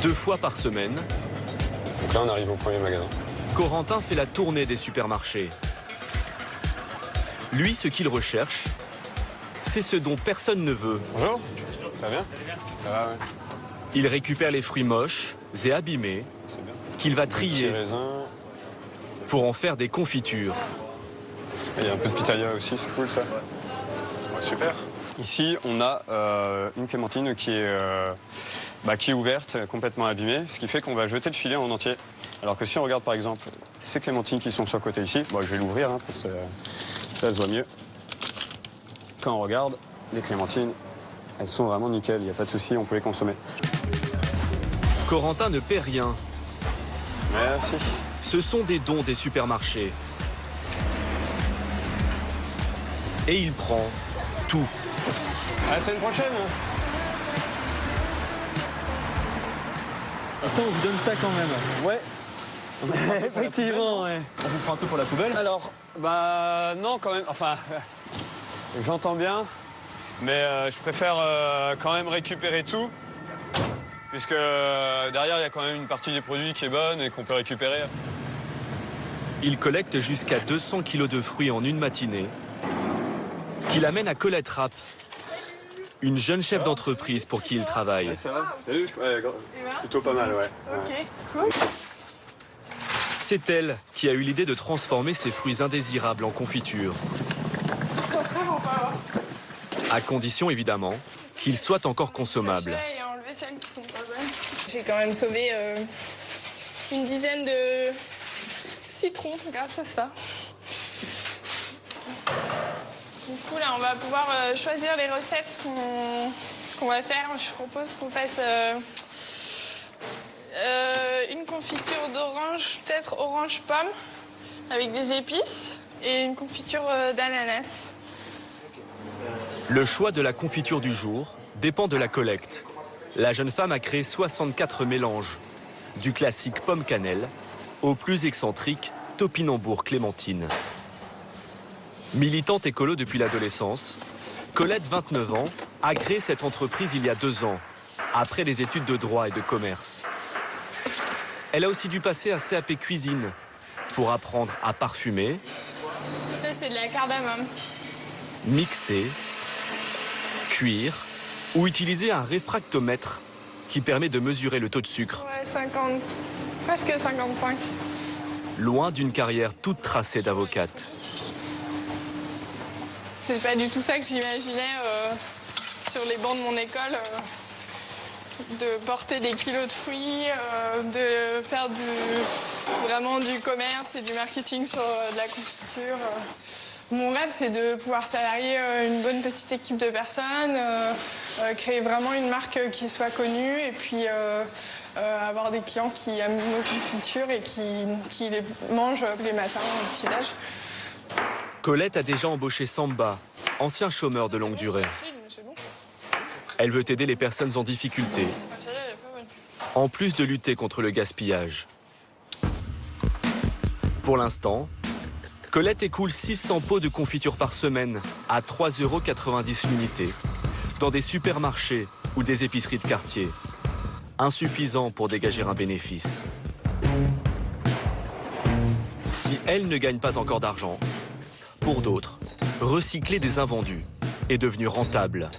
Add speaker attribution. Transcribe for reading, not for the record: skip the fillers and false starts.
Speaker 1: 2 fois par semaine,
Speaker 2: Donc là, on arrive au premier magasin.
Speaker 1: Corentin fait la tournée des supermarchés. Lui, ce qu'il recherche, c'est ce dont personne ne veut.
Speaker 2: Bonjour. Ça va bien? Ça va, ouais.
Speaker 1: Il récupère les fruits moches et abîmés
Speaker 2: C'est bien.
Speaker 1: qu'il va
Speaker 2: Petits
Speaker 1: trier
Speaker 2: raisins.
Speaker 1: pour en faire des confitures.
Speaker 2: Il y a un peu de pitaya aussi, c'est cool ça. Ouais, super. Ici, on a une clémentine qui est ouverte, complètement abîmée, ce qui fait qu'on va jeter le filet en entier. Alors que si on regarde par exemple ces clémentines qui sont sur le côté ici, bon, je vais l'ouvrir pour que ça se voit mieux. Quand on regarde, les clémentines, elles sont vraiment nickel, il n'y a pas de souci, on peut les consommer.
Speaker 1: Corentin ne paie rien.
Speaker 2: Merci.
Speaker 1: Ce sont des dons des supermarchés. Et il prend tout.
Speaker 2: À la semaine prochaine.
Speaker 3: Et ça, on vous donne ça quand même.
Speaker 2: Ouais. Effectivement, ouais.
Speaker 3: On vous prend un peu pour la poubelle?
Speaker 2: Alors, non quand même, enfin, j'entends bien, mais je préfère quand même récupérer tout, puisque derrière il y a quand même une partie des produits qui est bonne et qu'on peut récupérer.
Speaker 1: Il collecte jusqu'à 200 kilos de fruits en une matinée, qu'il amène à Colette Rapp, une jeune chef d'entreprise pour qui il travaille.
Speaker 2: Ouais, ça va? T'as vu? Ouais, plutôt pas mal, ouais.
Speaker 4: Ok, cool.
Speaker 1: C'est elle qui a eu l'idée de transformer ces fruits indésirables en confiture. À condition, évidemment, qu'ils soient encore consommables.
Speaker 4: Et enlever celles qui sont pas bonnes. J'ai quand même sauvé une dizaine de citrons grâce à ça. Du coup, là, on va pouvoir choisir les recettes qu'on va faire. Je propose qu'on fasse une confiture d'orange, peut-être orange pomme, avec des épices, et une confiture d'ananas.
Speaker 1: Le choix de la confiture du jour dépend de la collecte. La jeune femme a créé 64 mélanges, du classique pomme-cannelle au plus excentrique topinambour-clémentine. Militante écolo depuis l'adolescence, Colette, 29 ans, a créé cette entreprise il y a 2 ans, après des études de droit et de commerce. Elle a aussi dû passer à CAP cuisine pour apprendre à parfumer,
Speaker 4: Ça, c'est de la cardamome.
Speaker 1: mixer, cuire ou utiliser un réfractomètre qui permet de mesurer le taux de sucre,
Speaker 4: Ouais, 50, presque 55.
Speaker 1: loin d'une carrière toute tracée d'avocate.
Speaker 4: C'est pas du tout ça que j'imaginais sur les bancs de mon école. De porter des kilos de fruits, de faire vraiment du commerce et du marketing sur de la confiture. Mon rêve, c'est de pouvoir salarier une bonne petite équipe de personnes, créer vraiment une marque qui soit connue et puis avoir des clients qui aiment nos confitures et qui les mangent les matins au petit-déj.
Speaker 1: Colette a déjà embauché Samba, ancien chômeur de longue durée. Elle veut aider les personnes en difficulté, en plus de lutter contre le gaspillage. Pour l'instant, Colette écoule 600 pots de confiture par semaine à 3,90 € l'unité, dans des supermarchés ou des épiceries de quartier. Insuffisant pour dégager un bénéfice. Si elle ne gagne pas encore d'argent, pour d'autres, recycler des invendus est devenu rentable.